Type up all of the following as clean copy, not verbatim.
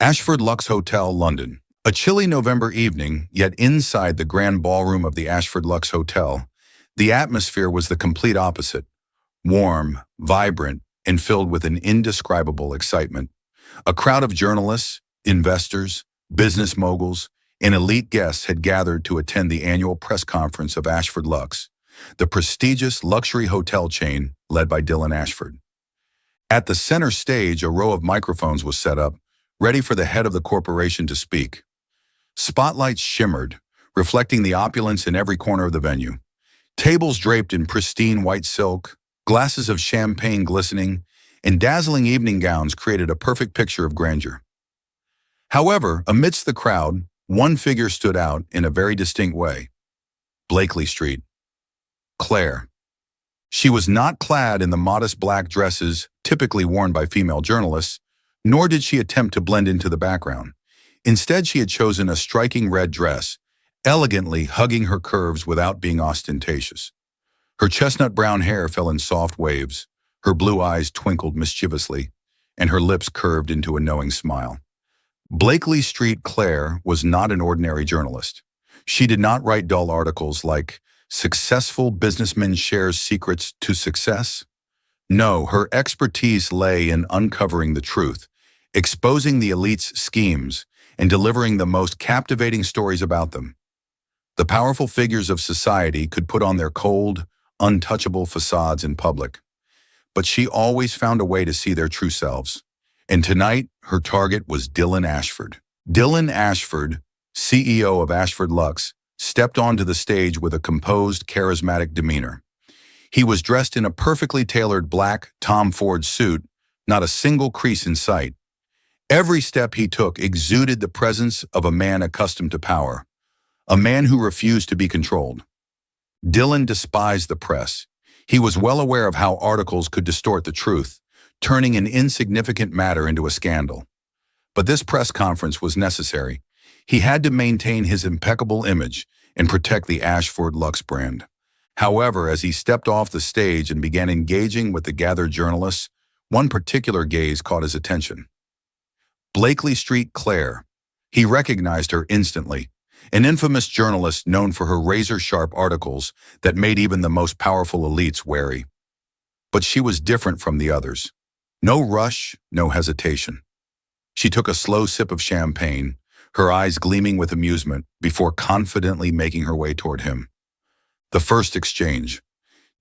Ashford Lux Hotel, London. A chilly November evening, yet inside the grand ballroom of the Ashford Lux Hotel, the atmosphere was the complete opposite. Warm, vibrant, and filled with an indescribable excitement. A crowd of journalists, investors, business moguls, and elite guests had gathered to attend the annual press conference of Ashford Lux, the prestigious luxury hotel chain led by Dylan Ashford. At the center stage, a row of microphones was set up, ready for the head of the corporation to speak. Spotlights shimmered, reflecting the opulence in every corner of the venue. Tables draped in pristine white silk, glasses of champagne glistening, and dazzling evening gowns created a perfect picture of grandeur. However, amidst the crowd, one figure stood out in a very distinct way. Blakely Street. Claire. She was not clad in the modest black dresses typically worn by female journalists, nor did she attempt to blend into the background. Instead, she had chosen a striking red dress, elegantly hugging her curves without being ostentatious. Her chestnut brown hair fell in soft waves, her blue eyes twinkled mischievously, and her lips curved into a knowing smile. Blakely Street Claire was not an ordinary journalist. She did not write dull articles like "Successful Businessman Shares Secrets to Success." No, her expertise lay in uncovering the truth, exposing the elite's schemes, and delivering the most captivating stories about them. The powerful figures of society could put on their cold, untouchable facades in public, but she always found a way to see their true selves. And tonight, her target was Dylan Ashford. Dylan Ashford, CEO of Ashford Lux, stepped onto the stage with a composed, charismatic demeanor. He was dressed in a perfectly tailored black Tom Ford suit, not a single crease in sight. Every step he took exuded the presence of a man accustomed to power, a man who refused to be controlled. Dylan despised the press. He was well aware of how articles could distort the truth, turning an insignificant matter into a scandal. But this press conference was necessary. He had to maintain his impeccable image and protect the Ashford Lux brand. However, as he stepped off the stage and began engaging with the gathered journalists, one particular gaze caught his attention. Blakely Street Claire. He recognized her instantly, an infamous journalist known for her razor-sharp articles that made even the most powerful elites wary. But she was different from the others. No rush, no hesitation. She took a slow sip of champagne, her eyes gleaming with amusement, before confidently making her way toward him. The first exchange.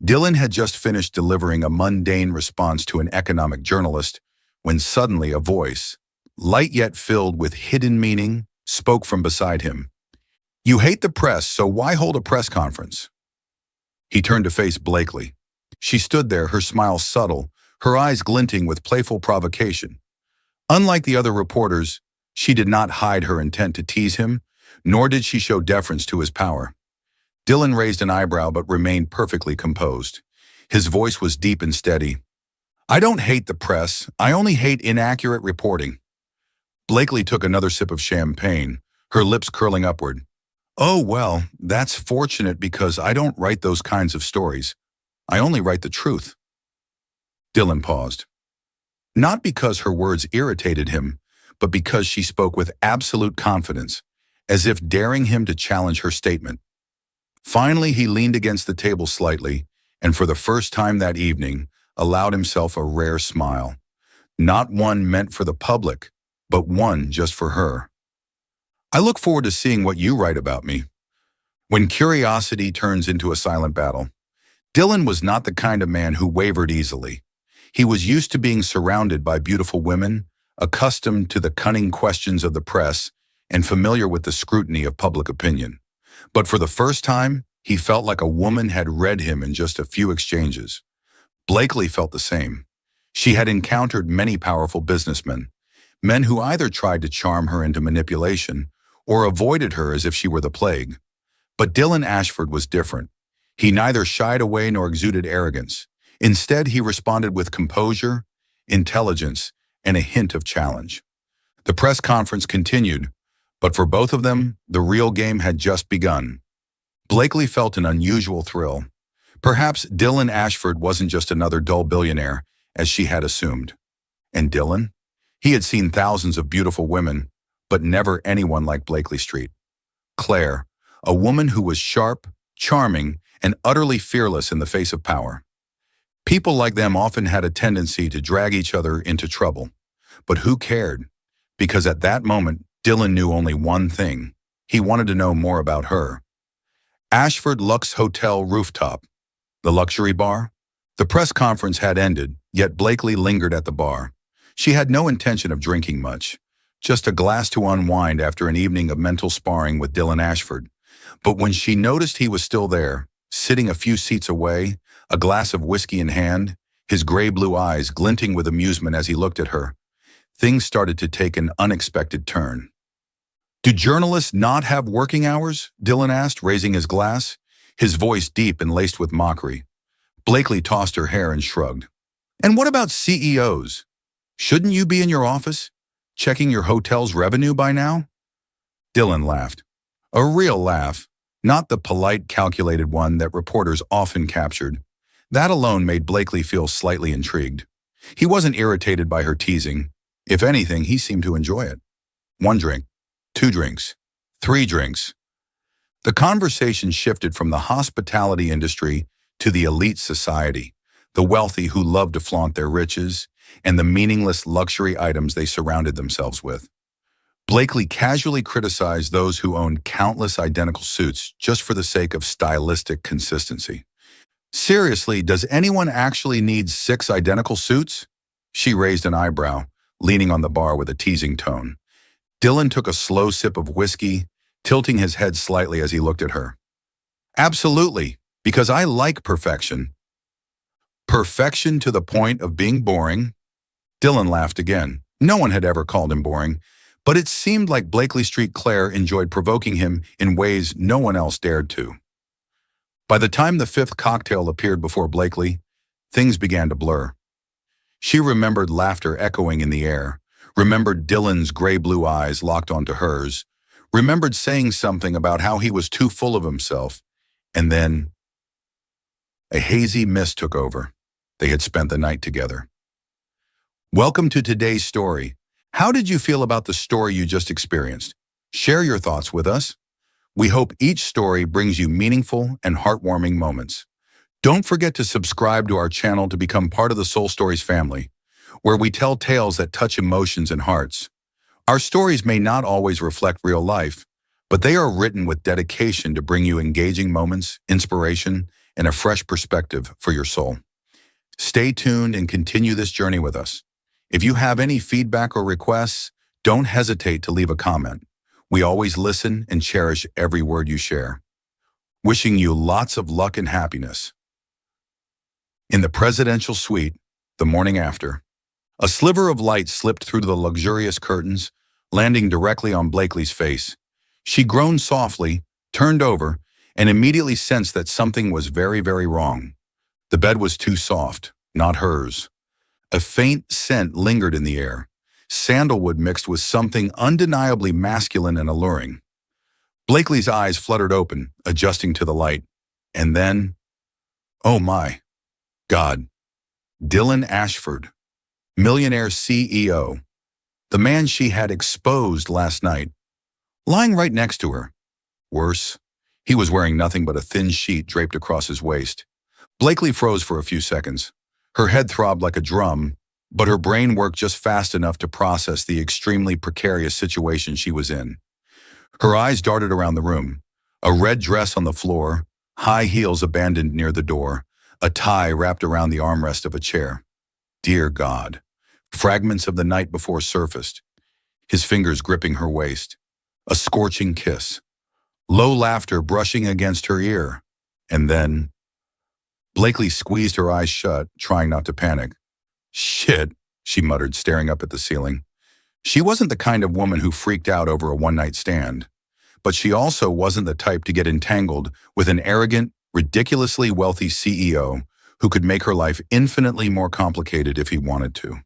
Dylan had just finished delivering a mundane response to an economic journalist when suddenly a voice, light yet filled with hidden meaning, spoke from beside him. "You hate the press, so why hold a press conference?" He turned to face Blakely. She stood there, her smile subtle, her eyes glinting with playful provocation. Unlike the other reporters, she did not hide her intent to tease him, nor did she show deference to his power. Dylan raised an eyebrow but remained perfectly composed. His voice was deep and steady. "I don't hate the press, I only hate inaccurate reporting." Blakely took another sip of champagne, her lips curling upward. "Oh, well, that's fortunate because I don't write those kinds of stories. I only write the truth." Dylan paused. Not because her words irritated him, but because she spoke with absolute confidence, as if daring him to challenge her statement. Finally, he leaned against the table slightly, and for the first time that evening, allowed himself a rare smile. Not one meant for the public, but one just for her. "I look forward to seeing what you write about me." When curiosity turns into a silent battle, Dylan was not the kind of man who wavered easily. He was used to being surrounded by beautiful women, accustomed to the cunning questions of the press, and familiar with the scrutiny of public opinion. But for the first time, he felt like a woman had read him in just a few exchanges. Blakely felt the same. She had encountered many powerful businessmen, men who either tried to charm her into manipulation or avoided her as if she were the plague. But Dylan Ashford was different. He neither shied away nor exuded arrogance. Instead, he responded with composure, intelligence, and a hint of challenge. The press conference continued, but for both of them, the real game had just begun. Blakely felt an unusual thrill. Perhaps Dylan Ashford wasn't just another dull billionaire, as she had assumed. And Dylan? He had seen thousands of beautiful women, but never anyone like Blakely Street. Claire, a woman who was sharp, charming, and utterly fearless in the face of power. People like them often had a tendency to drag each other into trouble. But who cared? Because at that moment, Dylan knew only one thing. He wanted to know more about her. Ashford Lux Hotel rooftop. The luxury bar? The press conference had ended, yet Blakely lingered at the bar. She had no intention of drinking much, just a glass to unwind after an evening of mental sparring with Dylan Ashford. But when she noticed he was still there, sitting a few seats away, a glass of whiskey in hand, his gray-blue eyes glinting with amusement as he looked at her, things started to take an unexpected turn. "Do journalists not have working hours?" Dylan asked, raising his glass, his voice deep and laced with mockery. Blakely tossed her hair and shrugged. "And what about CEOs? Shouldn't you be in your office, checking your hotel's revenue by now?" Dylan laughed. A real laugh, not the polite, calculated one that reporters often captured. That alone made Blakely feel slightly intrigued. He wasn't irritated by her teasing. If anything, he seemed to enjoy it. 1 drink, 2 drinks, 3 drinks. The conversation shifted from the hospitality industry to the elite society, the wealthy who loved to flaunt their riches, and the meaningless luxury items they surrounded themselves with. Blakely casually criticized those who owned countless identical suits just for the sake of stylistic consistency. "Seriously, does anyone actually need 6 identical suits?" She raised an eyebrow, leaning on the bar with a teasing tone. Dylan took a slow sip of whiskey, tilting his head slightly as he looked at her. "Absolutely, because I like perfection." "Perfection to the point of being boring?" Dylan laughed again. No one had ever called him boring, but it seemed like Blakely Street Claire enjoyed provoking him in ways no one else dared to. By the time the 5th cocktail appeared before Blakely, things began to blur. She remembered laughter echoing in the air, remembered Dylan's gray-blue eyes locked onto hers, remembered saying something about how he was too full of himself, and then a hazy mist took over. They had spent the night together. Welcome to today's story. How did you feel about the story you just experienced? Share your thoughts with us. We hope each story brings you meaningful and heartwarming moments. Don't forget to subscribe to our channel to become part of the Soul Stories family, where we tell tales that touch emotions and hearts. Our stories may not always reflect real life, but they are written with dedication to bring you engaging moments, inspiration, and a fresh perspective for your soul. Stay tuned and continue this journey with us. If you have any feedback or requests, don't hesitate to leave a comment. We always listen and cherish every word you share. Wishing you lots of luck and happiness. In the presidential suite, the morning after, a sliver of light slipped through the luxurious curtains, landing directly on Blakely's face. She groaned softly, turned over, and immediately sensed that something was very, very wrong. The bed was too soft, not hers. A faint scent lingered in the air, sandalwood mixed with something undeniably masculine and alluring. Blakely's eyes fluttered open, adjusting to the light. And then, oh my God, Dylan Ashford, Millionaire CEO, the man she had exposed last night, lying right next to her. Worse, he was wearing nothing but a thin sheet draped across his waist. Blakely froze for a few seconds. Her head throbbed like a drum, but her brain worked just fast enough to process the extremely precarious situation she was in. Her eyes darted around the room. A red dress on the floor, high heels abandoned near the door, a tie wrapped around the armrest of a chair. Dear God. Fragments of the night before surfaced, his fingers gripping her waist. A scorching kiss. Low laughter brushing against her ear. And then Blakely squeezed her eyes shut, trying not to panic. "Shit," she muttered, staring up at the ceiling. She wasn't the kind of woman who freaked out over a one-night stand, but she also wasn't the type to get entangled with an arrogant, ridiculously wealthy CEO who could make her life infinitely more complicated if he wanted to.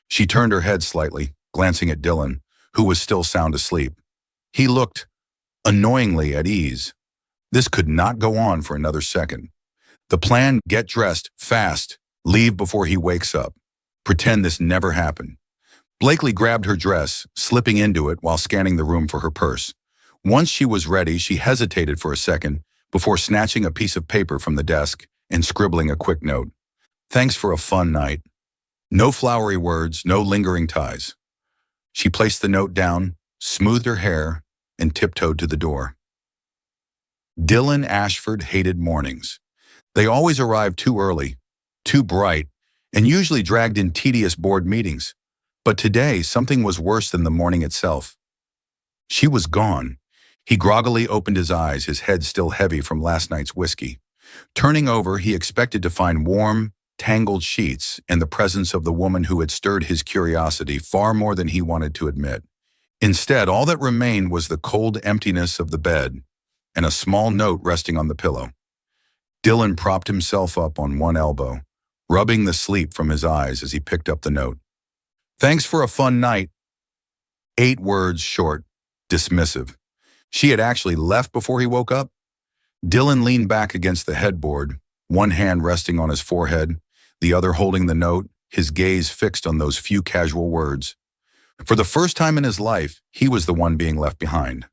She turned her head slightly, glancing at Dylan, who was still sound asleep. He looked annoyingly at ease. This could not go on for another second. The plan: get dressed, fast, leave before he wakes up. Pretend this never happened. Blakely grabbed her dress, slipping into it while scanning the room for her purse. Once she was ready, she hesitated for a second before snatching a piece of paper from the desk and scribbling a quick note. Thanks for a fun night. No flowery words, no lingering ties. She placed the note down, smoothed her hair, and tiptoed to the door. Dylan Ashford hated mornings. They always arrived too early, too bright, and usually dragged in tedious board meetings. But today, something was worse than the morning itself. She was gone. He groggily opened his eyes, his head still heavy from last night's whiskey. Turning over, he expected to find warm, tangled sheets and the presence of the woman who had stirred his curiosity far more than he wanted to admit. Instead, all that remained was the cold emptiness of the bed and a small note resting on the pillow. Dylan propped himself up on one elbow, rubbing the sleep from his eyes as he picked up the note. Thanks for a fun night. 8 words short, dismissive. She had actually left before he woke up? Dylan leaned back against the headboard, one hand resting on his forehead, the other holding the note, his gaze fixed on those few casual words. For the first time in his life, he was the one being left behind.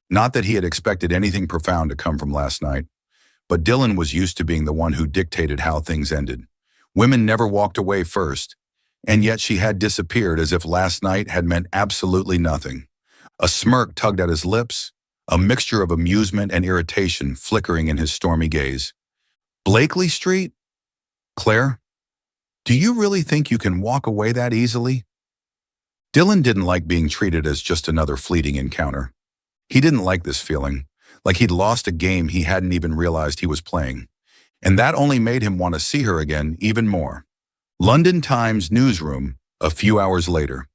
Not that he had expected anything profound to come from last night, but Dylan was used to being the one who dictated how things ended. Women never walked away first, and yet she had disappeared as if last night had meant absolutely nothing. A smirk tugged at his lips, a mixture of amusement and irritation flickering in his stormy gaze. Blakely Street? Claire? Do you really think you can walk away that easily? Dylan didn't like being treated as just another fleeting encounter. He didn't like this feeling, like he'd lost a game he hadn't even realized he was playing. And that only made him want to see her again even more. London Times newsroom, a few hours later.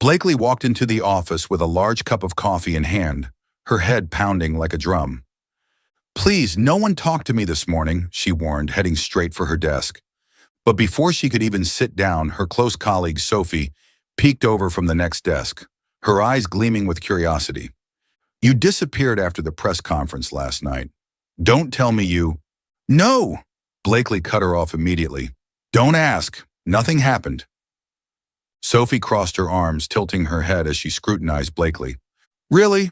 Blakely walked into the office with a large cup of coffee in hand, her head pounding like a drum. Please, no one talk to me this morning, she warned, heading straight for her desk. But before she could even sit down, her close colleague, Sophie, peeked over from the next desk, her eyes gleaming with curiosity. You disappeared after the press conference last night. Don't tell me you... No! Blakely cut her off immediately. Don't ask. Nothing happened. Sophie crossed her arms, tilting her head as she scrutinized Blakely. Really?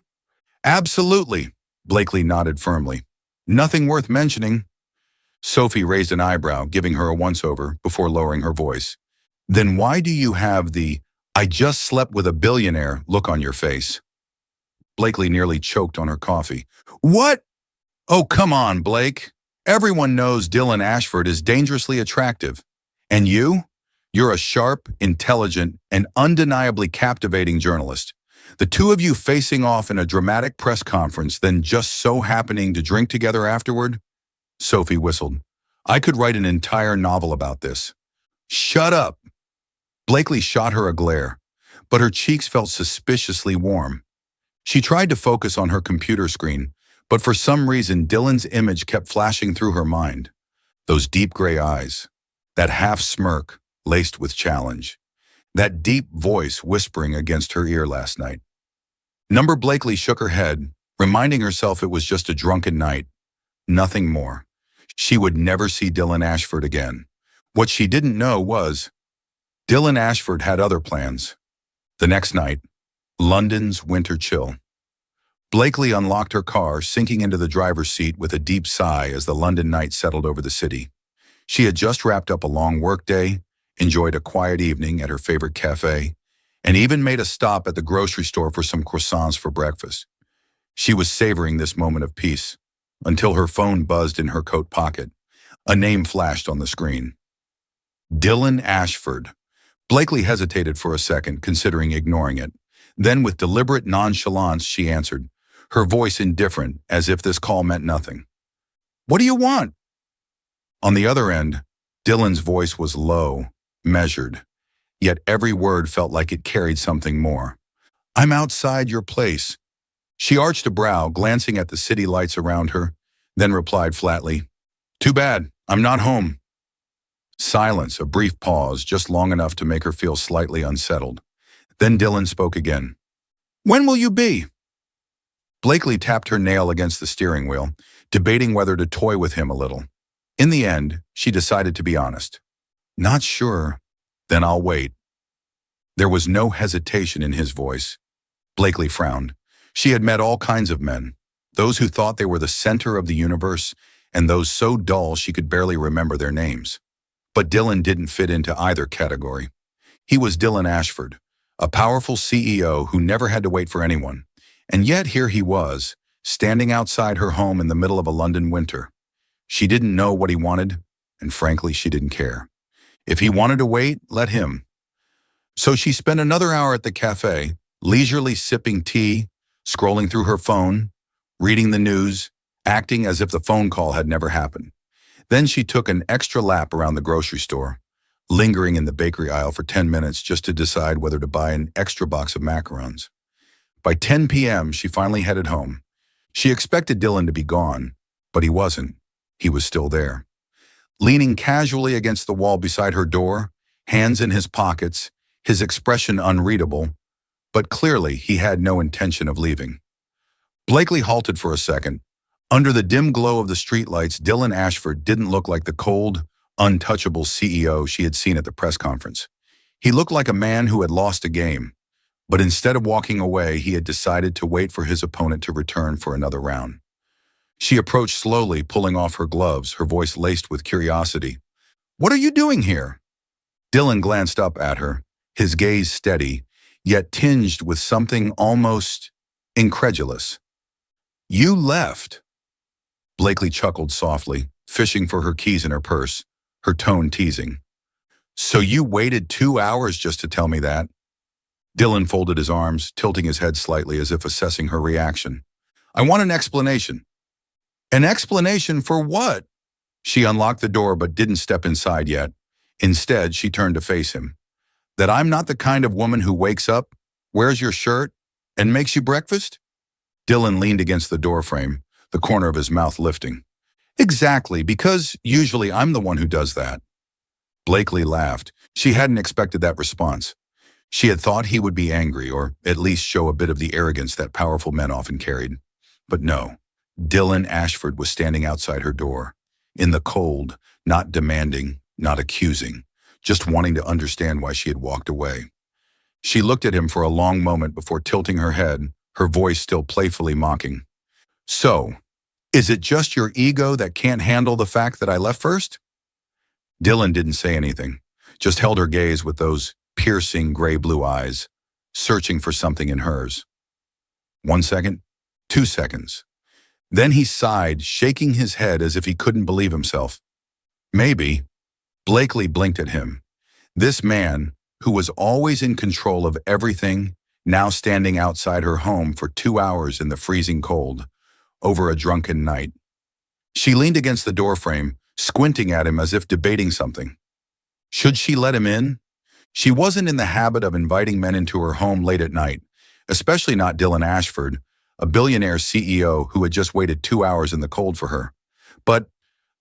Absolutely, Blakely nodded firmly. Nothing worth mentioning. Sophie raised an eyebrow, giving her a once-over before lowering her voice. Then why do you have the "I just slept with a billionaire" look on your face? Blakely nearly choked on her coffee. What? Oh, come on, Blake. Everyone knows Dylan Ashford is dangerously attractive. And you? You're a sharp, intelligent, and undeniably captivating journalist. The two of you facing off in a dramatic press conference, then just so happening to drink together afterward? Sophie whistled. I could write an entire novel about this. Shut up. Blakely shot her a glare, but her cheeks felt suspiciously warm. She tried to focus on her computer screen, but for some reason Dylan's image kept flashing through her mind. Those deep gray eyes, that half smirk laced with challenge, that deep voice whispering against her ear last night. Number Blakely shook her head, reminding herself it was just a drunken night. Nothing more. She would never see Dylan Ashford again. What she didn't know was, Dylan Ashford had other plans. The next night, London's winter chill. Blakely unlocked her car, sinking into the driver's seat with a deep sigh as the London night settled over the city. She had just wrapped up a long workday, enjoyed a quiet evening at her favorite cafe, and even made a stop at the grocery store for some croissants for breakfast. She was savoring this moment of peace until her phone buzzed in her coat pocket. A name flashed on the screen. Dylan Ashford. Blakely hesitated for a second, considering ignoring it. Then, with deliberate nonchalance, she answered, her voice indifferent, as if this call meant nothing. What do you want? On the other end, Dylan's voice was low, measured, yet every word felt like it carried something more. I'm outside your place. She arched a brow, glancing at the city lights around her, then replied flatly, Too bad, I'm not home. Silence, a brief pause, just long enough to make her feel slightly unsettled. Then Dylan spoke again. When will you be? Blakely tapped her nail against the steering wheel, debating whether to toy with him a little. In the end, she decided to be honest. Not sure. Then I'll wait. There was no hesitation in his voice. Blakely frowned. She had met all kinds of men, those who thought they were the center of the universe and those so dull she could barely remember their names. But Dylan didn't fit into either category. He was Dylan Ashford, a powerful CEO who never had to wait for anyone. And yet here he was, standing outside her home in the middle of a London winter. She didn't know what he wanted, and frankly, she didn't care. If he wanted to wait, let him. So she spent another hour at the cafe, leisurely sipping tea, scrolling through her phone, reading the news, acting as if the phone call had never happened. Then she took an extra lap around the grocery store, lingering in the bakery aisle for 10 minutes just to decide whether to buy an extra box of macarons. By 10 p.m., she finally headed home. She expected Dylan to be gone, but he wasn't. He was still there. Leaning casually against the wall beside her door, hands in his pockets, his expression unreadable, but clearly he had no intention of leaving. Blakely halted for a second. Under the dim glow of the streetlights, Dylan Ashford didn't look like the cold, untouchable CEO she had seen at the press conference. He looked like a man who had lost a game, but instead of walking away, he had decided to wait for his opponent to return for another round. She approached slowly, pulling off her gloves, her voice laced with curiosity. "What are you doing here?" Dylan glanced up at her, his gaze steady, yet tinged with something almost incredulous. "You left." Blakely chuckled softly, fishing for her keys in her purse, her tone teasing. "So you waited 2 hours just to tell me that?" Dylan folded his arms, tilting his head slightly as if assessing her reaction. "I want an explanation." "An explanation for what?" She unlocked the door but didn't step inside yet. Instead, she turned to face him. "That I'm not the kind of woman who wakes up, wears your shirt, and makes you breakfast?" Dylan leaned against the doorframe, the corner of his mouth lifting. "Exactly, because usually I'm the one who does that." Blakely laughed. She hadn't expected that response. She had thought he would be angry, or at least show a bit of the arrogance that powerful men often carried. But no, Dylan Ashford was standing outside her door, in the cold, not demanding, not accusing, just wanting to understand why she had walked away. She looked at him for a long moment before tilting her head, her voice still playfully mocking. "So, is it just your ego that can't handle the fact that I left first?" Dylan didn't say anything, just held her gaze with those piercing gray-blue eyes, searching for something in hers. 1 second, 2 seconds. Then he sighed, shaking his head as if he couldn't believe himself. "Maybe." Blakely blinked at him. This man, who was always in control of everything, now standing outside her home for 2 hours in the freezing cold, over a drunken night. She leaned against the doorframe, squinting at him as if debating something. Should she let him in? She wasn't in the habit of inviting men into her home late at night, especially not Dylan Ashford, a billionaire CEO who had just waited 2 hours in the cold for her. But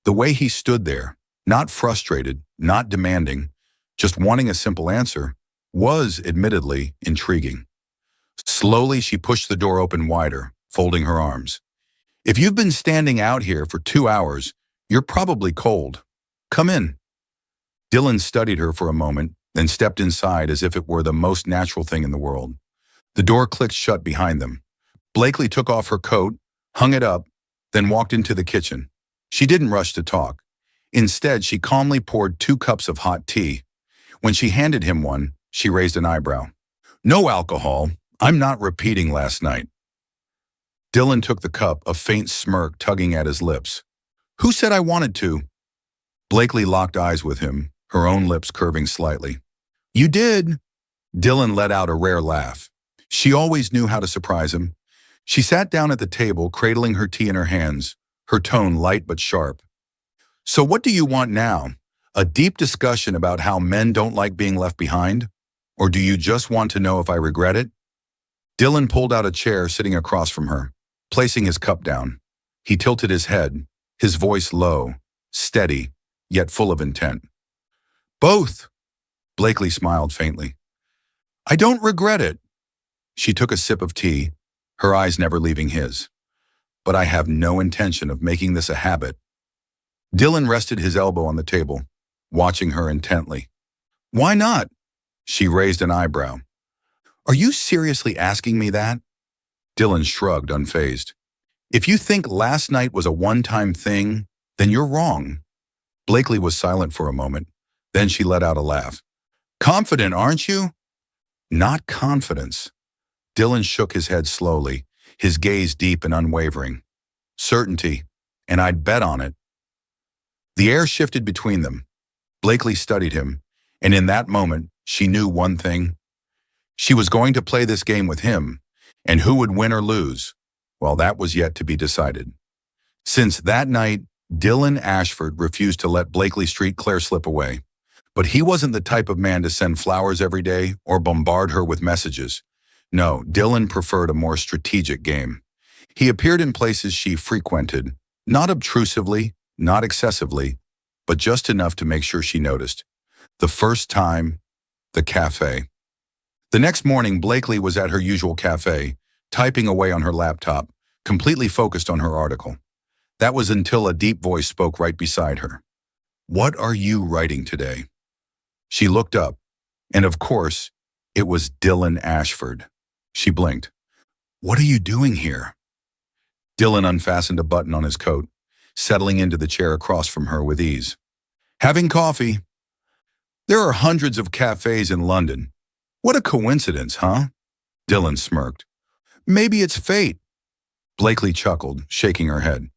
the way he stood there, not frustrated, not demanding, just wanting a simple answer, was admittedly intriguing. Slowly, she pushed the door open wider, folding her arms. "If you've been standing out here for 2 hours, you're probably cold. Come in." Dylan studied her for a moment, then stepped inside as if it were the most natural thing in the world. The door clicked shut behind them. Blakely took off her coat, hung it up, then walked into the kitchen. She didn't rush to talk. Instead, she calmly poured 2 cups of hot tea. When she handed him one, she raised an eyebrow. "No alcohol. I'm not repeating last night." Dylan took the cup, a faint smirk tugging at his lips. "Who said I wanted to?" Blakely locked eyes with him, her own lips curving slightly. "You did." Dylan let out a rare laugh. She always knew how to surprise him. She sat down at the table, cradling her tea in her hands, her tone light but sharp. "So what do you want now? A deep discussion about how men don't like being left behind? Or do you just want to know if I regret it?" Dylan pulled out a chair sitting across from her, placing his cup down. He tilted his head, his voice low, steady, yet full of intent. "Both." Blakely smiled faintly. "I don't regret it." She took a sip of tea, her eyes never leaving his. "But I have no intention of making this a habit." Dylan rested his elbow on the table, watching her intently. "Why not?" She raised an eyebrow. Are you seriously asking me that? Dylan shrugged, unfazed. If you think last night was a one-time thing, then you're wrong. Blakely was silent for a moment. Then she let out a laugh. Confident, aren't you? Not confidence. Dylan shook his head slowly, his gaze deep and unwavering. Certainty, and I'd bet on it. The air shifted between them. Blakely studied him, and in that moment, she knew one thing. She was going to play this game with him, and who would win or lose? Well, that was yet to be decided. Since that night, Dylan Ashford refused to let Blakely Street Claire slip away. But he wasn't the type of man to send flowers every day or bombard her with messages. No, Dylan preferred a more strategic game. He appeared in places she frequented, not obtrusively, not excessively, but just enough to make sure she noticed. The first time, the cafe. The next morning, Blakely was at her usual cafe, typing away on her laptop, completely focused on her article. That was until a deep voice spoke right beside her. What are you writing today? She looked up, and of course, it was Dylan Ashford. She blinked. What are you doing here? Dylan unfastened a button on his coat, settling into the chair across from her with ease. Having coffee. There are hundreds of cafes in London. What a coincidence, huh? Dylan smirked. Maybe it's fate. Blakely chuckled, shaking her head.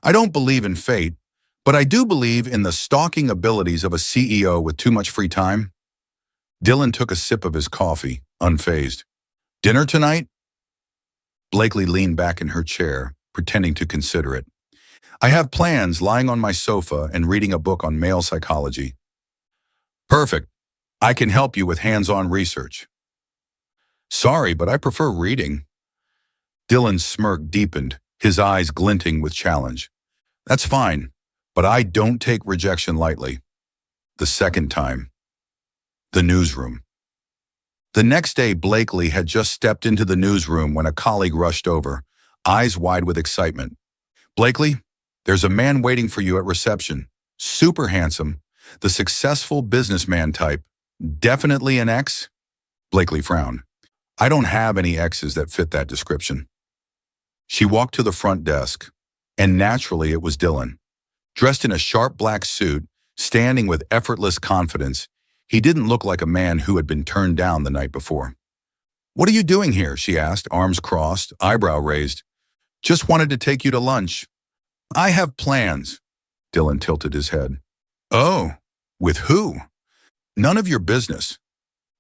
I don't believe in fate, but I do believe in the stalking abilities of a CEO with too much free time. Dylan took a sip of his coffee, unfazed. Dinner tonight? Blakely leaned back in her chair, pretending to consider it. I have plans, lying on my sofa and reading a book on male psychology. Perfect. I can help you with hands-on research. Sorry, but I prefer reading. Dylan's smirk deepened, his eyes glinting with challenge. That's fine, but I don't take rejection lightly. The second time. The newsroom. The next day, Blakely had just stepped into the newsroom when a colleague rushed over, eyes wide with excitement. Blakely, there's a man waiting for you at reception. Super handsome, the successful businessman type. Definitely an ex? Blakely frowned. I don't have any exes that fit that description. She walked to the front desk, and naturally it was Dylan. Dressed in a sharp black suit, standing with effortless confidence, he didn't look like a man who had been turned down the night before. What are you doing here? She asked, arms crossed, eyebrow raised. Just wanted to take you to lunch. I have plans. Dylan tilted his head. Oh, with who? None of your business.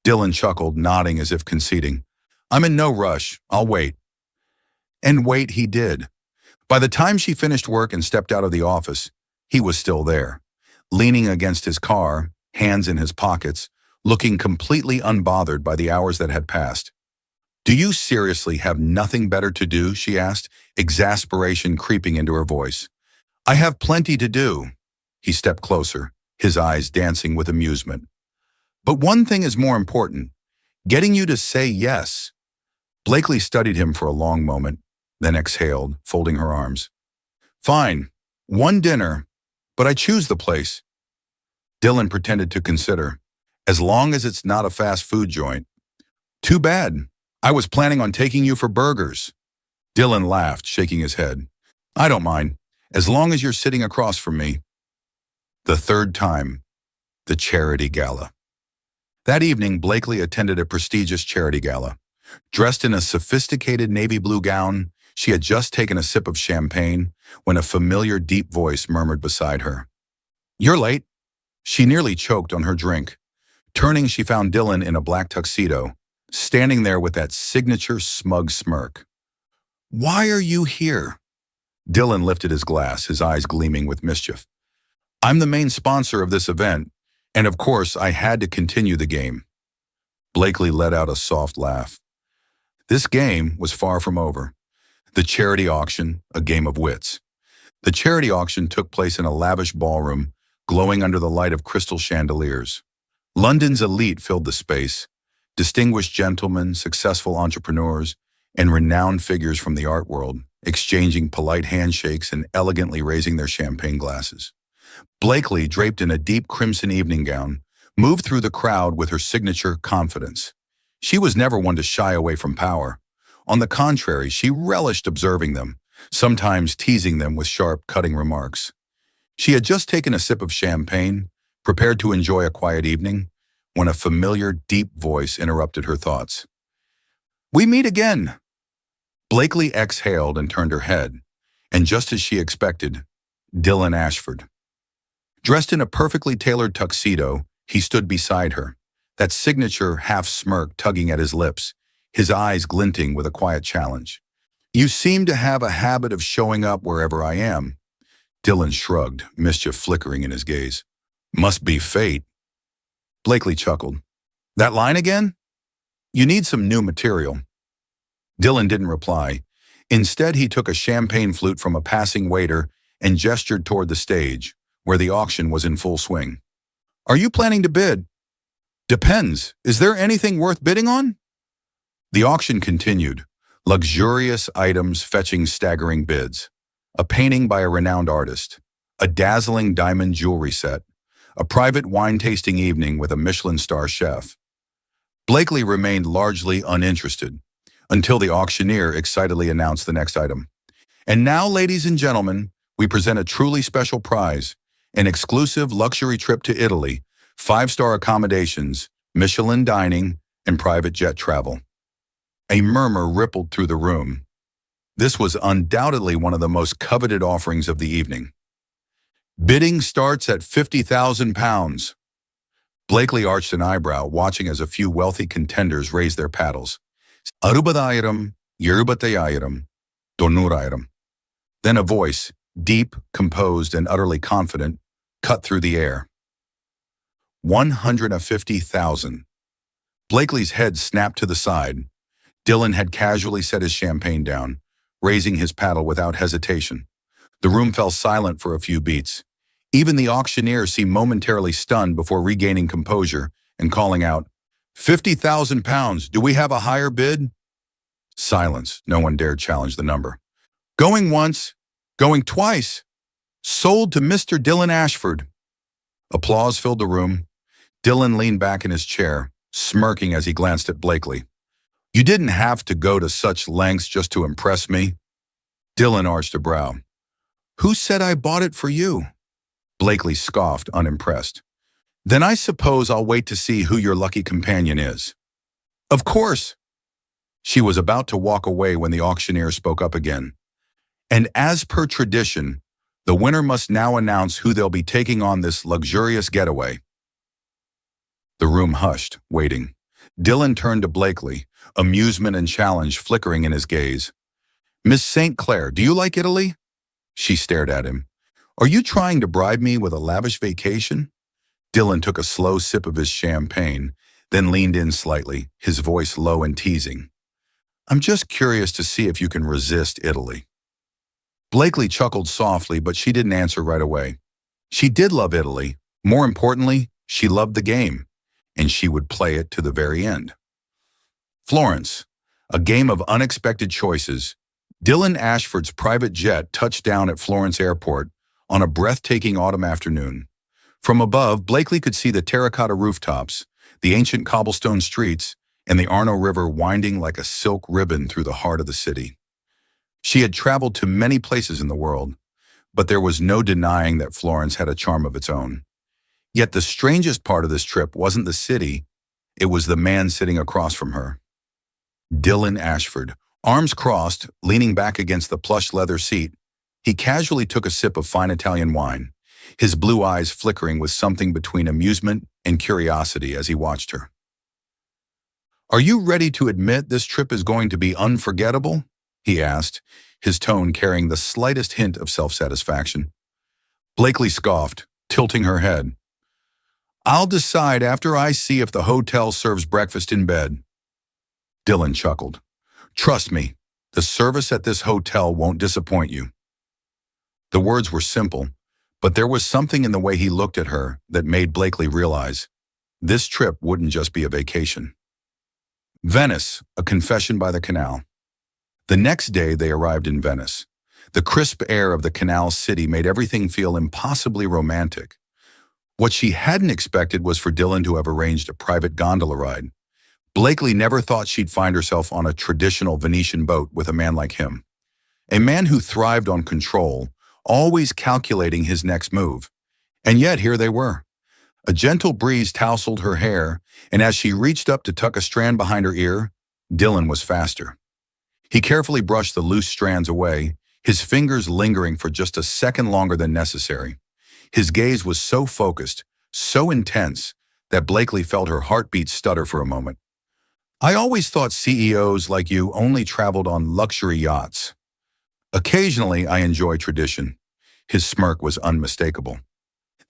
Dylan chuckled, nodding as if conceding. I'm in no rush. I'll wait. And wait he did. By the time she finished work and stepped out of the office, he was still there, leaning against his car, hands in his pockets, looking completely unbothered by the hours that had passed. Do you seriously have nothing better to do? She asked, exasperation creeping into her voice. I have plenty to do. He stepped closer, his eyes dancing with amusement. But one thing is more important, getting you to say yes. Blakely studied him for a long moment, then exhaled, folding her arms. Fine, one dinner, but I choose the place. Dylan pretended to consider, as long as it's not a fast food joint. Too bad. I was planning on taking you for burgers. Dylan laughed, shaking his head. I don't mind, as long as you're sitting across from me. The third time, the charity gala. That evening, Blakely attended a prestigious charity gala. Dressed in a sophisticated navy blue gown, she had just taken a sip of champagne when a familiar deep voice murmured beside her. You're late. She nearly choked on her drink. Turning, she found Dylan in a black tuxedo, standing there with that signature smug smirk. Why are you here? Dylan lifted his glass, his eyes gleaming with mischief. I'm the main sponsor of this event, and of course I had to continue the game. Blakely let out a soft laugh. This game was far from over. The charity auction, a game of wits. The charity auction took place in a lavish ballroom, glowing under the light of crystal chandeliers. London's elite filled the space, distinguished gentlemen, successful entrepreneurs, and renowned figures from the art world, exchanging polite handshakes and elegantly raising their champagne glasses. Blakely, draped in a deep crimson evening gown, moved through the crowd with her signature confidence. She was never one to shy away from power. On the contrary, she relished observing them, sometimes teasing them with sharp, cutting remarks. She had just taken a sip of champagne, prepared to enjoy a quiet evening, when a familiar, deep voice interrupted her thoughts. "We meet again!" Blakely exhaled and turned her head, and just as she expected, Dylan Ashford. Dressed in a perfectly tailored tuxedo, he stood beside her, that signature half-smirk tugging at his lips, his eyes glinting with a quiet challenge. "You seem to have a habit of showing up wherever I am." Dylan shrugged, mischief flickering in his gaze. "Must be fate." Blakely chuckled. "That line again? You need some new material." Dylan didn't reply. Instead, he took a champagne flute from a passing waiter and gestured toward the stage, where the auction was in full swing. "Are you planning to bid?" "Depends. Is there anything worth bidding on?" The auction continued, luxurious items fetching staggering bids. A painting by a renowned artist, a dazzling diamond jewelry set, a private wine-tasting evening with a Michelin star chef. Blakely remained largely uninterested, until the auctioneer excitedly announced the next item. "And now, ladies and gentlemen, we present a truly special prize, an exclusive luxury trip to Italy, 5-star accommodations, Michelin dining, and private jet travel." A murmur rippled through the room. This was undoubtedly one of the most coveted offerings of the evening. "Bidding starts at £50,000. Blakely arched an eyebrow, watching as a few wealthy contenders raised their paddles. "Arubadayiram, Yerubatayiram, Tonurayiram." Then a voice, deep, composed, and utterly confident, cut through the air. 150,000. Blakely's head snapped to the side. Dylan had casually set his champagne down, raising his paddle without hesitation. The room fell silent for a few beats. Even the auctioneer seemed momentarily stunned before regaining composure and calling out, £50,000. Do we have a higher bid?" Silence. No one dared challenge the number. "Going once, going twice. Sold to Mr. Dylan Ashford." Applause filled the room. Dylan leaned back in his chair, smirking as he glanced at Blakely. "You didn't have to go to such lengths just to impress me." Dylan arched a brow. "Who said I bought it for you?" Blakely scoffed, unimpressed. "Then I suppose I'll wait to see who your lucky companion is." "Of course." She was about to walk away when the auctioneer spoke up again. "And as per tradition, the winner must now announce who they'll be taking on this luxurious getaway." The room hushed, waiting. Dylan turned to Blakely, amusement and challenge flickering in his gaze. "Miss St. Clair, do you like Italy?" She stared at him. "Are you trying to bribe me with a lavish vacation?" Dylan took a slow sip of his champagne, then leaned in slightly, his voice low and teasing. "I'm just curious to see if you can resist Italy." Blakely chuckled softly, but she didn't answer right away. She did love Italy. More importantly, she loved the game, and she would play it to the very end. Florence, a game of unexpected choices. Dylan Ashford's private jet touched down at Florence Airport on a breathtaking autumn afternoon. From above, Blakely could see the terracotta rooftops, the ancient cobblestone streets, and the Arno River winding like a silk ribbon through the heart of the city. She had traveled to many places in the world, but there was no denying that Florence had a charm of its own. Yet the strangest part of this trip wasn't the city, it was the man sitting across from her. Dylan Ashford, arms crossed, leaning back against the plush leather seat, he casually took a sip of fine Italian wine, his blue eyes flickering with something between amusement and curiosity as he watched her. "Are you ready to admit this trip is going to be unforgettable?" he asked, his tone carrying the slightest hint of self-satisfaction. Blakely scoffed, tilting her head. "I'll decide after I see if the hotel serves breakfast in bed." Dylan chuckled. "Trust me, the service at this hotel won't disappoint you." The words were simple, but there was something in the way he looked at her that made Blakely realize this trip wouldn't just be a vacation. Venice, a confession by the canal. The next day they arrived in Venice. The crisp air of the canal city made everything feel impossibly romantic. What she hadn't expected was for Dylan to have arranged a private gondola ride. Blakely never thought she'd find herself on a traditional Venetian boat with a man like him. A man who thrived on control, always calculating his next move. And yet here they were. A gentle breeze tousled her hair, and as she reached up to tuck a strand behind her ear, Dylan was faster. He carefully brushed the loose strands away, his fingers lingering for just a second longer than necessary. His gaze was so focused, so intense, that Blakely felt her heartbeat stutter for a moment. I always thought CEOs like you only traveled on luxury yachts. Occasionally, I enjoy tradition. His smirk was unmistakable.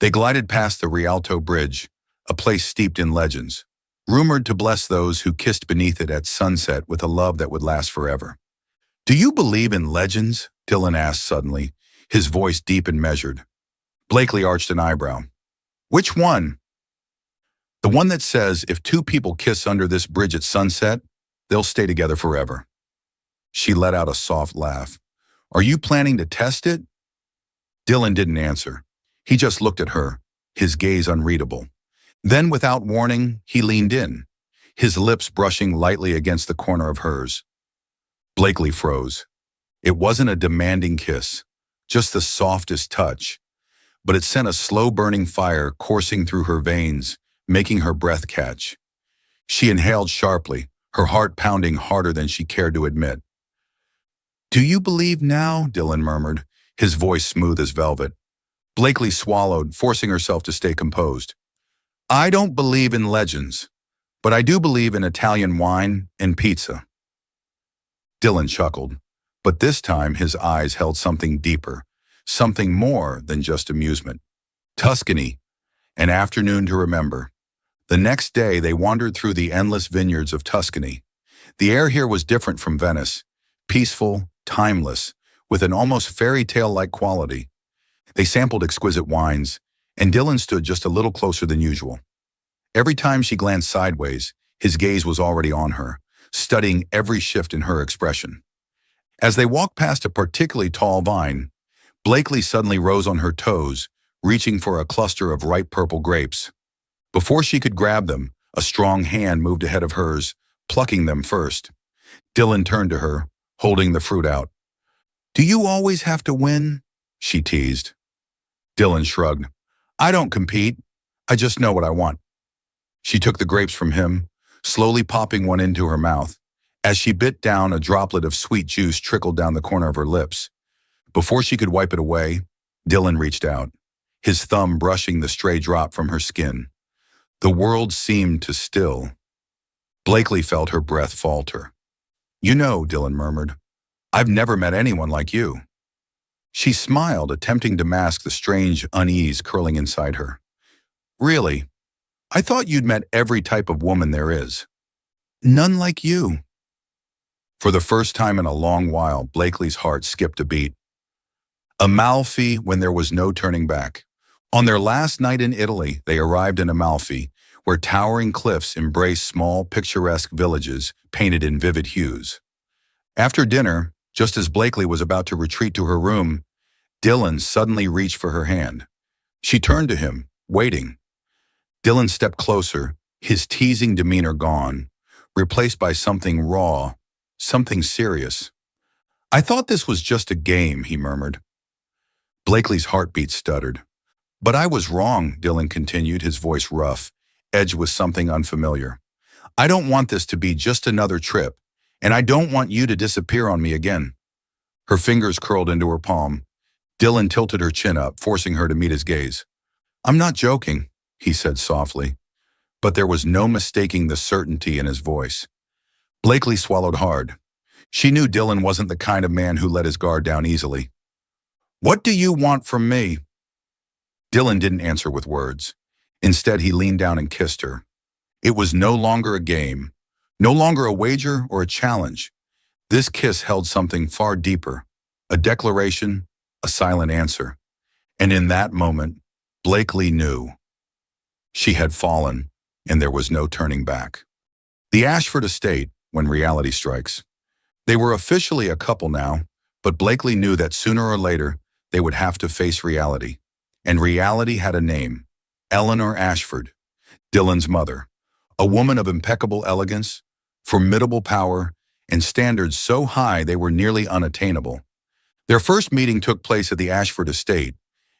They glided past the Rialto Bridge, a place steeped in legends, rumored to bless those who kissed beneath it at sunset with a love that would last forever. Do you believe in legends? Dylan asked suddenly, his voice deep and measured. Blakely arched an eyebrow. Which one? The one that says if two people kiss under this bridge at sunset, they'll stay together forever. She let out a soft laugh. Are you planning to test it? Dylan didn't answer. He just looked at her, his gaze unreadable. Then, without warning, he leaned in, his lips brushing lightly against the corner of hers. Blakely froze. It wasn't a demanding kiss, just the softest touch, but it sent a slow-burning fire coursing through her veins, making her breath catch. She inhaled sharply, her heart pounding harder than she cared to admit. Do you believe now? Dylan murmured, his voice smooth as velvet. Blakely swallowed, forcing herself to stay composed. I don't believe in legends, but I do believe in Italian wine and pizza. Dylan chuckled, but this time his eyes held something deeper, something more than just amusement. Tuscany, an afternoon to remember. The next day they wandered through the endless vineyards of Tuscany. The air here was different from Venice, peaceful, timeless, with an almost fairy tale-like quality. They sampled exquisite wines, and Dylan stood just a little closer than usual. Every time she glanced sideways, his gaze was already on her, studying every shift in her expression. As they walked past a particularly tall vine, Blakely suddenly rose on her toes, reaching for a cluster of ripe purple grapes. Before she could grab them, a strong hand moved ahead of hers, plucking them first. Dylan turned to her, holding the fruit out. Do you always have to win? She teased. Dylan shrugged. I don't compete. I just know what I want. She took the grapes from him, slowly popping one into her mouth. As she bit down, a droplet of sweet juice trickled down the corner of her lips. Before she could wipe it away, Dylan reached out, his thumb brushing the stray drop from her skin. The world seemed to still. Blakely felt her breath falter. You know, Dylan murmured, I've never met anyone like you. She smiled, attempting to mask the strange unease curling inside her. Really? I thought you'd met every type of woman there is. None like you. For the first time in a long while, Blakely's heart skipped a beat. Amalfi when there was no turning back. On their last night in Italy, they arrived in Amalfi, where towering cliffs embrace small, picturesque villages painted in vivid hues. After dinner, just as Blakely was about to retreat to her room, Dylan suddenly reached for her hand. She turned to him, waiting. Dylan stepped closer, his teasing demeanor gone, replaced by something raw, something serious. I thought this was just a game, he murmured. Blakely's heartbeat stuttered. But I was wrong, Dylan continued, his voice rough, edged with something unfamiliar. I don't want this to be just another trip, and I don't want you to disappear on me again. Her fingers curled into her palm. Dylan tilted her chin up, forcing her to meet his gaze. I'm not joking, he said softly, but there was no mistaking the certainty in his voice. Blakely swallowed hard. She knew Dylan wasn't the kind of man who let his guard down easily. What do you want from me? Dylan didn't answer with words. Instead, he leaned down and kissed her. It was no longer a game, no longer a wager or a challenge. This kiss held something far deeper, a declaration, a silent answer. And in that moment, Blakely knew. She had fallen, and there was no turning back. The Ashford estate, when reality strikes. They were officially a couple now, but Blakely knew that sooner or later they would have to face reality. And reality had a name. Eleanor Ashford, Dylan's mother, a woman of impeccable elegance, formidable power, and standards so high they were nearly unattainable. Their first meeting took place at the Ashford estate,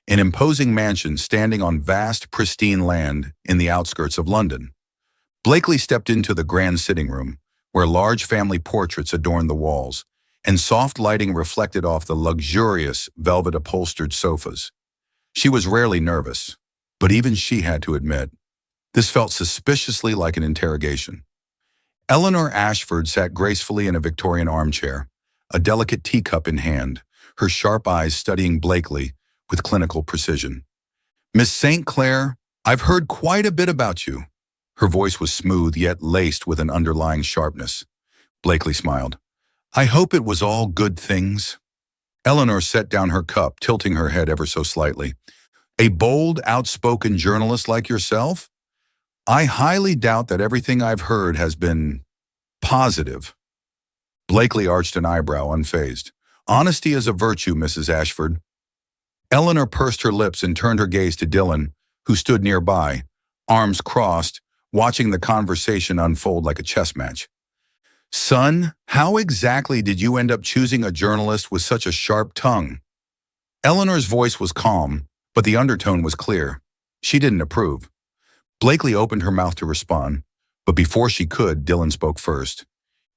an imposing mansion standing on vast, pristine land in the outskirts of London. Blakely stepped into the grand sitting room, where large family portraits adorned the walls, and soft lighting reflected off the luxurious, velvet-upholstered sofas. She was rarely nervous, but even she had to admit, this felt suspiciously like an interrogation. Eleanor Ashford sat gracefully in a Victorian armchair, a delicate teacup in hand, her sharp eyes studying Blakely with clinical precision. "Miss St. Clair, I've heard quite a bit about you." Her voice was smooth yet laced with an underlying sharpness. Blakely smiled. "I hope it was all good things." Eleanor set down her cup, tilting her head ever so slightly. "A bold, outspoken journalist like yourself? I highly doubt that everything I've heard has been positive." Blakely arched an eyebrow, unfazed. "Honesty is a virtue, Mrs. Ashford." Eleanor pursed her lips and turned her gaze to Dylan, who stood nearby, arms crossed, watching the conversation unfold like a chess match. "Son, how exactly did you end up choosing a journalist with such a sharp tongue?" Eleanor's voice was calm, but the undertone was clear. She didn't approve. Blakely opened her mouth to respond, but before she could, Dylan spoke first.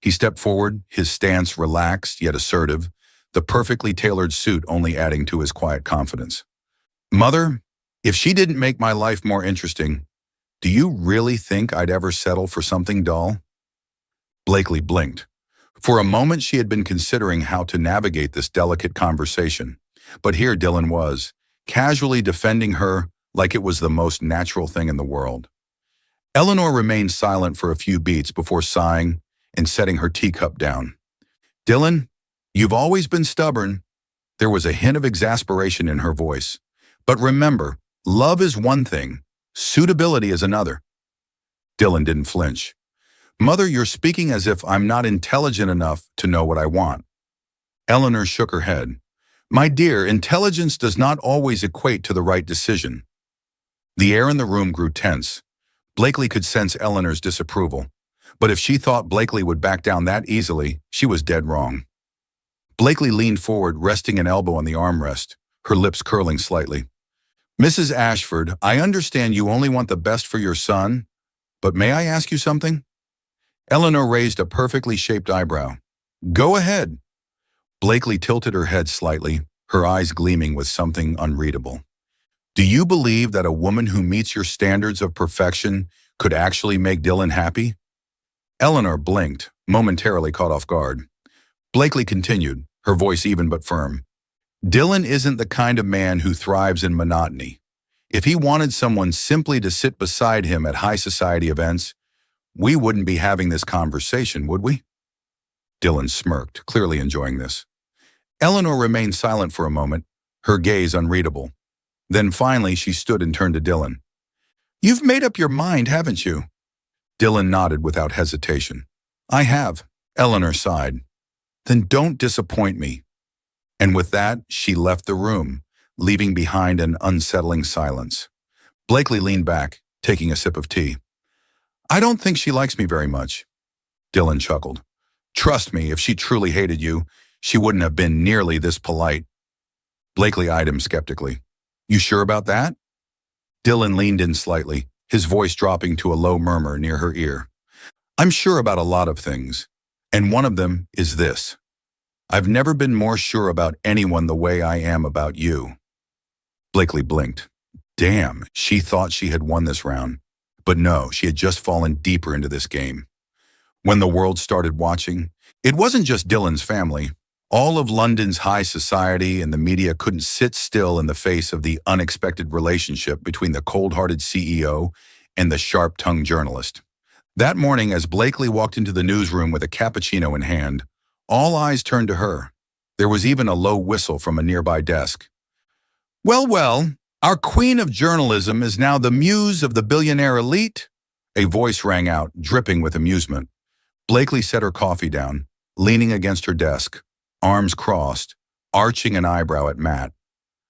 He stepped forward, his stance relaxed yet assertive, the perfectly tailored suit only adding to his quiet confidence. "Mother, if she didn't make my life more interesting, do you really think I'd ever settle for something dull?" Blakely blinked. For a moment she had been considering how to navigate this delicate conversation, but here Dylan was, casually defending her like it was the most natural thing in the world. Eleanor remained silent for a few beats before sighing and setting her teacup down. "Dylan, you've always been stubborn." There was a hint of exasperation in her voice. "But remember, love is one thing, suitability is another." Dylan didn't flinch. "Mother, you're speaking as if I'm not intelligent enough to know what I want." Eleanor shook her head. "My dear, intelligence does not always equate to the right decision." The air in the room grew tense. Blakely could sense Eleanor's disapproval, but if she thought Blakely would back down that easily, she was dead wrong. Blakely leaned forward, resting an elbow on the armrest, her lips curling slightly. "Mrs. Ashford, I understand you only want the best for your son, but may I ask you something?" Eleanor raised a perfectly shaped eyebrow. "Go ahead." Blakely tilted her head slightly, her eyes gleaming with something unreadable. "Do you believe that a woman who meets your standards of perfection could actually make Dylan happy?" Eleanor blinked, momentarily caught off guard. Blakely continued, her voice even but firm. "Dylan isn't the kind of man who thrives in monotony. If he wanted someone simply to sit beside him at high society events, we wouldn't be having this conversation, would we?" Dylan smirked, clearly enjoying this. Eleanor remained silent for a moment, her gaze unreadable. Then finally she stood and turned to Dylan. "You've made up your mind, haven't you?" Dylan nodded without hesitation. "I have." Eleanor sighed. "Then don't disappoint me." And with that, she left the room, leaving behind an unsettling silence. Blakely leaned back, taking a sip of tea. "I don't think she likes me very much." Dylan chuckled. "Trust me, if she truly hated you, she wouldn't have been nearly this polite." Blakely eyed him skeptically. "You sure about that?" Dylan leaned in slightly, his voice dropping to a low murmur near her ear. "I'm sure about a lot of things, and one of them is this. I've never been more sure about anyone the way I am about you." Blakely blinked. Damn, she thought she had won this round. But no, she had just fallen deeper into this game. When the world started watching, it wasn't just Dylan's family. All of London's high society and the media couldn't sit still in the face of the unexpected relationship between the cold-hearted CEO and the sharp-tongued journalist. That morning, as Blakely walked into the newsroom with a cappuccino in hand, all eyes turned to her. There was even a low whistle from a nearby desk. "Well, well, our queen of journalism is now the muse of the billionaire elite," a voice rang out, dripping with amusement. Blakely set her coffee down, leaning against her desk, arms crossed, arching an eyebrow at Matt,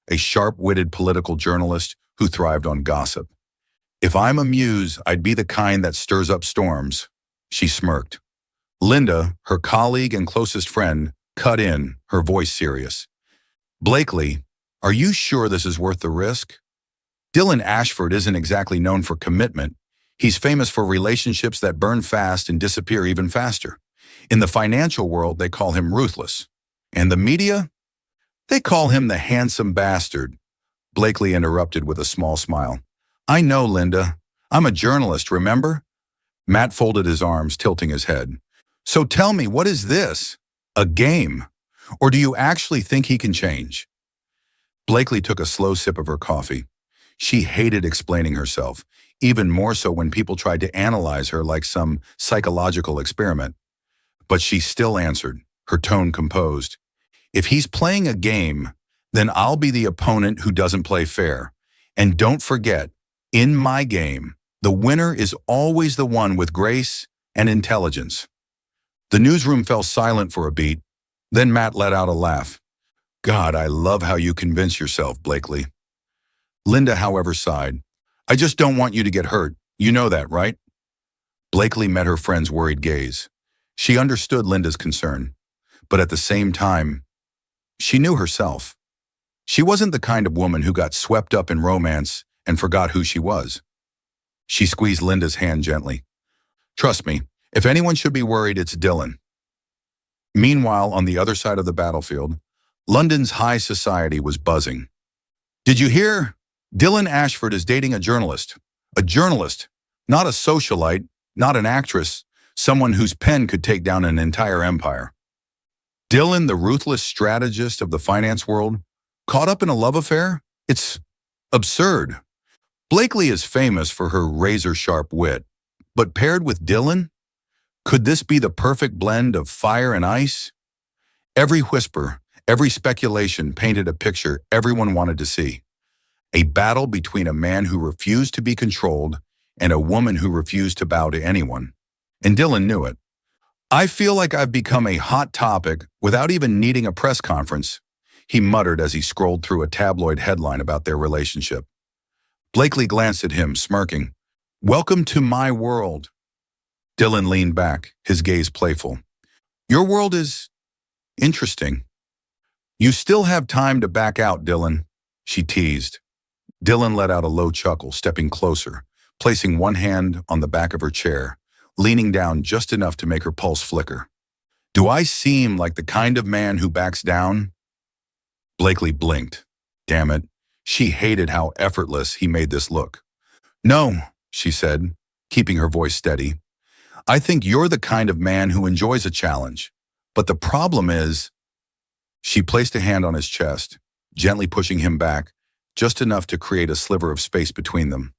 a sharp-witted political journalist who thrived on gossip. If I'm a muse, I'd be the kind that stirs up storms. She smirked. Linda, her colleague and closest friend, cut in, her voice serious. Blakely, are you sure this is worth the risk? Dylan Ashford isn't exactly known for commitment. He's famous for relationships that burn fast and disappear even faster. In the financial world, they call him ruthless. And the media? They call him the handsome bastard. Blakely interrupted with a small smile. I know, Linda. I'm a journalist, remember? Matt folded his arms, tilting his head. So tell me, what is this? A game? Or do you actually think he can change? Blakely took a slow sip of her coffee. She hated explaining herself, even more so when people tried to analyze her like some psychological experiment. But she still answered, her tone composed. If he's playing a game, then I'll be the opponent who doesn't play fair. And don't forget, in my game, the winner is always the one with grace and intelligence. The newsroom fell silent for a beat. Then Matt let out a laugh. God, I love how you convince yourself, Blakely. Linda, however, sighed. I just don't want you to get hurt. You know that, right? Blakely met her friend's worried gaze. She understood Linda's concern, but at the same time, she knew herself. She wasn't the kind of woman who got swept up in romance and forgot who she was. She squeezed Linda's hand gently. Trust me, if anyone should be worried, it's Dylan. Meanwhile, on the other side of the battlefield, London's high society was buzzing. Did you hear? Dylan Ashford is dating a journalist. A journalist, not a socialite, not an actress, someone whose pen could take down an entire empire. Dylan, the ruthless strategist of the finance world, caught up in a love affair? It's absurd. Blakely is famous for her razor-sharp wit, but paired with Dylan? Could this be the perfect blend of fire and ice? Every whisper, every speculation painted a picture everyone wanted to see. A battle between a man who refused to be controlled and a woman who refused to bow to anyone. And Dylan knew it. I feel like I've become a hot topic without even needing a press conference, he muttered as he scrolled through a tabloid headline about their relationship. Blakely glanced at him, smirking. Welcome to my world. Dylan leaned back, his gaze playful. Your world is interesting. You still have time to back out, Dylan, she teased. Dylan let out a low chuckle, stepping closer, placing one hand on the back of her chair, leaning down just enough to make her pulse flicker. Do I seem like the kind of man who backs down? Blakely blinked. Damn it, she hated how effortless he made this look. No, she said, keeping her voice steady. I think you're the kind of man who enjoys a challenge. But the problem is, she placed a hand on his chest, gently pushing him back, just enough to create a sliver of space between them.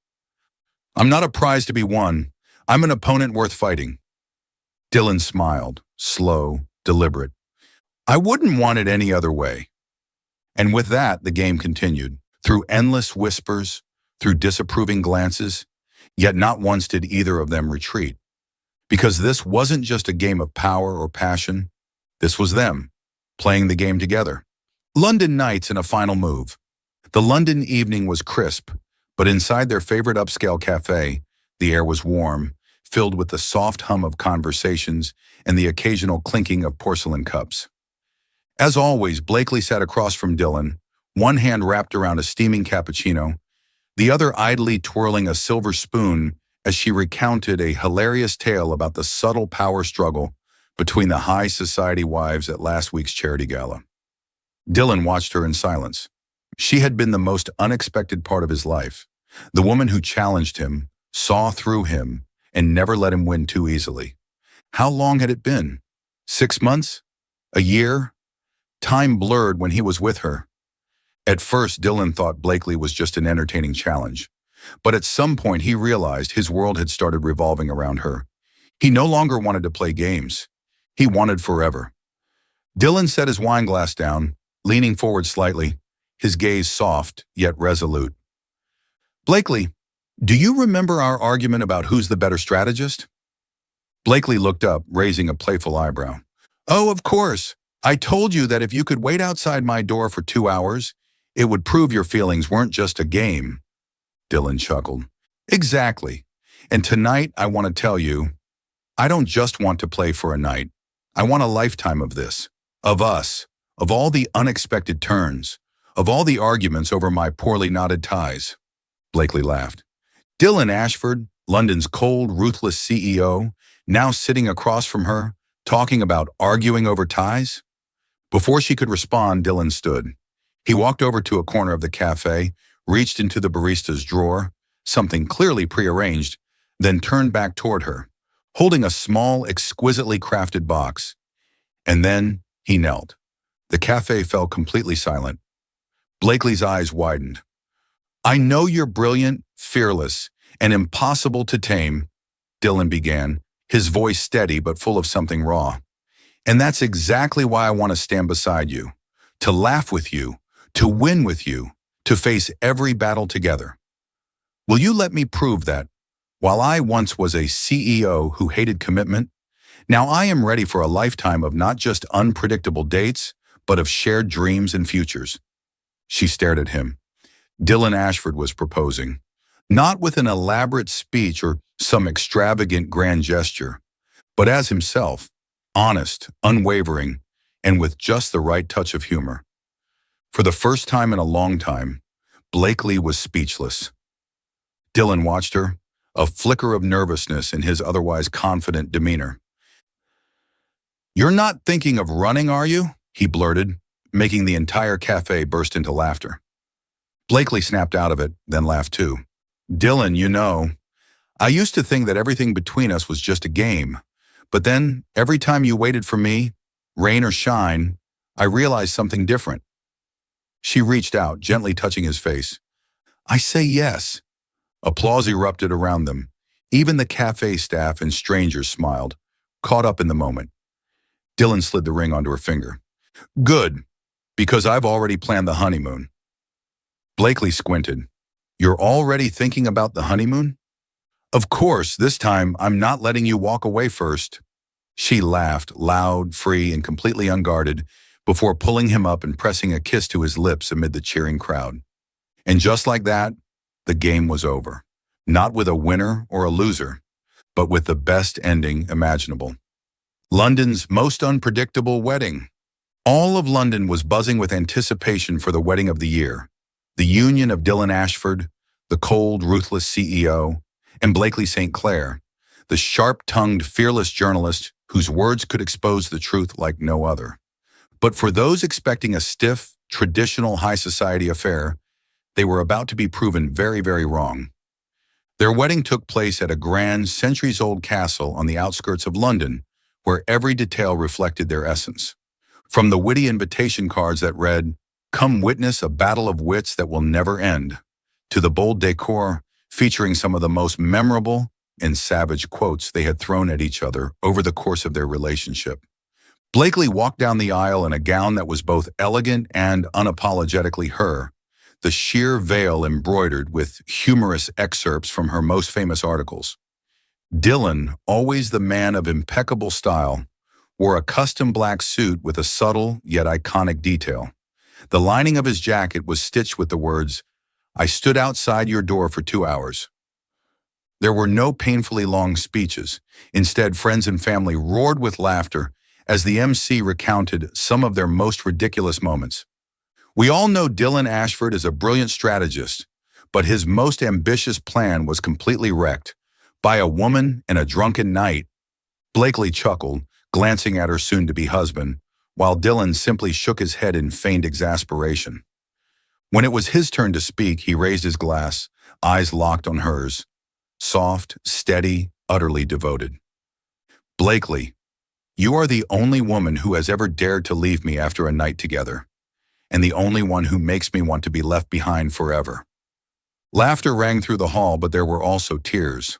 I'm not a prize to be won. I'm an opponent worth fighting. Dylan smiled, slow, deliberate. I wouldn't want it any other way. And with that, the game continued, through endless whispers, through disapproving glances, yet not once did either of them retreat. Because this wasn't just a game of power or passion. This was them, playing the game together. London nights in a final move. The London evening was crisp, but inside their favorite upscale cafe, the air was warm, filled with the soft hum of conversations and the occasional clinking of porcelain cups. As always, Blakely sat across from Dylan, one hand wrapped around a steaming cappuccino, the other idly twirling a silver spoon as she recounted a hilarious tale about the subtle power struggle between the high society wives at last week's charity gala. Dylan watched her in silence. She had been the most unexpected part of his life, the woman who challenged him, saw through him, and never let him win too easily. How long had it been? 6 months? A year? Time blurred when he was with her. At first, Dylan thought Blakely was just an entertaining challenge. But at some point, he realized his world had started revolving around her. He no longer wanted to play games. He wanted forever. Dylan set his wine glass down, leaning forward slightly, his gaze soft yet resolute. Blakely, do you remember our argument about who's the better strategist? Blakely looked up, raising a playful eyebrow. Oh, of course. I told you that if you could wait outside my door for 2 hours, it would prove your feelings weren't just a game. Dylan chuckled. Exactly. And tonight, I want to tell you, I don't just want to play for a night. I want a lifetime of this, of us, of all the unexpected turns, of all the arguments over my poorly knotted ties. Blakely laughed. Dylan Ashford, London's cold, ruthless CEO, now sitting across from her, talking about arguing over ties? Before she could respond, Dylan stood. He walked over to a corner of the cafe, reached into the barista's drawer, something clearly prearranged, then turned back toward her, holding a small, exquisitely crafted box. And then he knelt. The cafe fell completely silent. Blakely's eyes widened. I know you're brilliant, fearless, and impossible to tame, Dylan began, his voice steady but full of something raw. And that's exactly why I want to stand beside you, to laugh with you, to win with you, to face every battle together. Will you let me prove that, while I once was a CEO who hated commitment, now I am ready for a lifetime of not just unpredictable dates, but of shared dreams and futures? She stared at him. Dylan Ashford was proposing, not with an elaborate speech or some extravagant grand gesture, but as himself, honest, unwavering, and with just the right touch of humor. For the first time in a long time, Blakely was speechless. Dylan watched her, a flicker of nervousness in his otherwise confident demeanor. You're not thinking of running, are you? He blurted, making the entire cafe burst into laughter. Blakely snapped out of it, then laughed too. Dylan, you know, I used to think that everything between us was just a game. But then, every time you waited for me, rain or shine, I realized something different. She reached out, gently touching his face. I say yes. Applause erupted around them. Even the cafe staff and strangers smiled, caught up in the moment. Dylan slid the ring onto her finger. Good, because I've already planned the honeymoon. Blakely squinted. You're already thinking about the honeymoon? Of course, this time I'm not letting you walk away first. She laughed, loud, free, and completely unguarded, before pulling him up and pressing a kiss to his lips amid the cheering crowd. And just like that, the game was over. Not with a winner or a loser, but with the best ending imaginable. London's most unpredictable wedding. All of London was buzzing with anticipation for the wedding of the year. The union of Dylan Ashford, the cold, ruthless CEO, and Blakely St. Clair, the sharp-tongued, fearless journalist whose words could expose the truth like no other. But for those expecting a stiff, traditional high society affair, they were about to be proven very, very wrong. Their wedding took place at a grand, centuries-old castle on the outskirts of London, where every detail reflected their essence. From the witty invitation cards that read, "Come witness a battle of wits that will never end," to the bold decor featuring some of the most memorable and savage quotes they had thrown at each other over the course of their relationship. Blakely walked down the aisle in a gown that was both elegant and unapologetically her, the sheer veil embroidered with humorous excerpts from her most famous articles. Dylan, always the man of impeccable style, wore a custom black suit with a subtle yet iconic detail. The lining of his jacket was stitched with the words, "I stood outside your door for 2 hours." There were no painfully long speeches. Instead, friends and family roared with laughter as the MC recounted some of their most ridiculous moments. We all know Dylan Ashford is a brilliant strategist, but his most ambitious plan was completely wrecked by a woman and a drunken night. Blakely chuckled, glancing at her soon-to-be husband, while Dylan simply shook his head in feigned exasperation. When it was his turn to speak, he raised his glass, eyes locked on hers, soft, steady, utterly devoted. Blakely, you are the only woman who has ever dared to leave me after a night together, and the only one who makes me want to be left behind forever. Laughter rang through the hall, but there were also tears.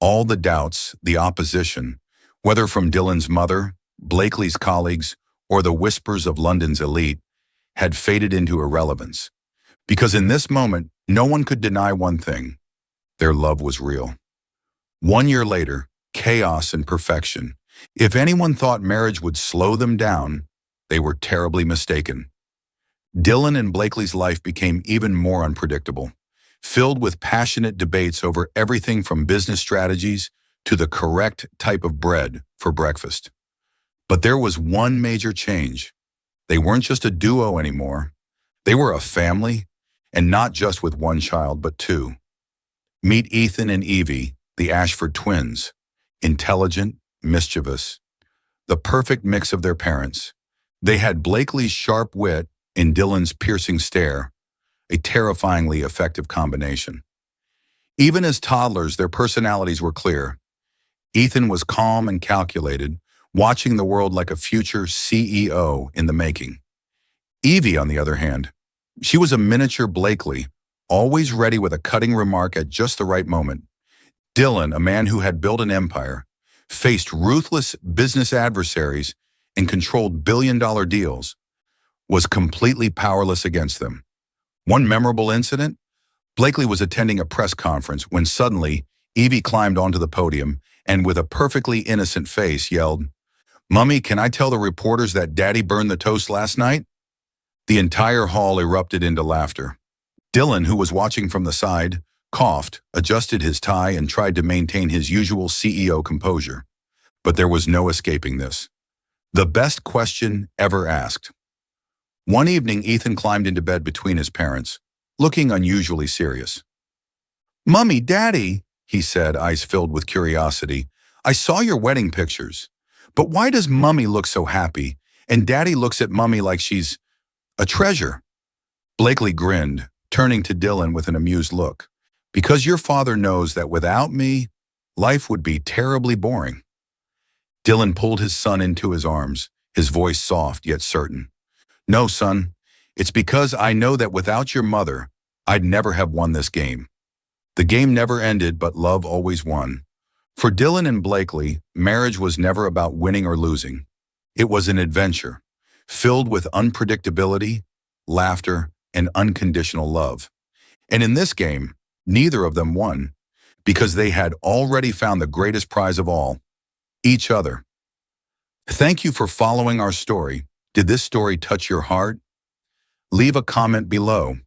All the doubts, the opposition, whether from Dylan's mother, Blakely's colleagues, or the whispers of London's elite, had faded into irrelevance. Because in this moment, no one could deny one thing: their love was real. 1 year later, chaos and perfection. If anyone thought marriage would slow them down, they were terribly mistaken. Dylan and Blakely's life became even more unpredictable. filled with passionate debates over everything from business strategies to the correct type of bread for breakfast. But there was one major change. They weren't just a duo anymore. They were a family, and not just with one child, but two. Meet Ethan and Evie, the Ashford twins. Intelligent, mischievous, the perfect mix of their parents. They had Blakely's sharp wit and Dylan's piercing stare, a terrifyingly effective combination. Even as toddlers, their personalities were clear. Ethan was calm and calculated, watching the world like a future CEO in the making. Evie, on the other hand, she was a miniature Blakely, always ready with a cutting remark at just the right moment. Dylan, a man who had built an empire, faced ruthless business adversaries and controlled billion-dollar deals, was completely powerless against them. One memorable incident? Blakely was attending a press conference when suddenly Evie climbed onto the podium and with a perfectly innocent face yelled, "Mummy, can I tell the reporters that Daddy burned the toast last night?" The entire hall erupted into laughter. Dylan, who was watching from the side, coughed, adjusted his tie, and tried to maintain his usual CEO composure. But there was no escaping this. The best question ever asked. One evening, Ethan climbed into bed between his parents, looking unusually serious. "Mummy, Daddy," he said, eyes filled with curiosity, "I saw your wedding pictures. But why does Mummy look so happy, and Daddy looks at Mummy like she's a treasure?" Blakely grinned, turning to Dylan with an amused look. "Because your father knows that without me, life would be terribly boring." Dylan pulled his son into his arms, his voice soft yet certain. "No, son, it's because I know that without your mother, I'd never have won this game." The game never ended, but love always won. For Dylan and Blakely, marriage was never about winning or losing. It was an adventure, filled with unpredictability, laughter, and unconditional love. And in this game, neither of them won, because they had already found the greatest prize of all, each other. Thank you for following our story. Did this story touch your heart? Leave a comment below.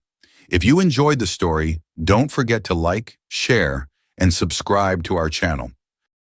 If you enjoyed the story, don't forget to like, share, and subscribe to our channel.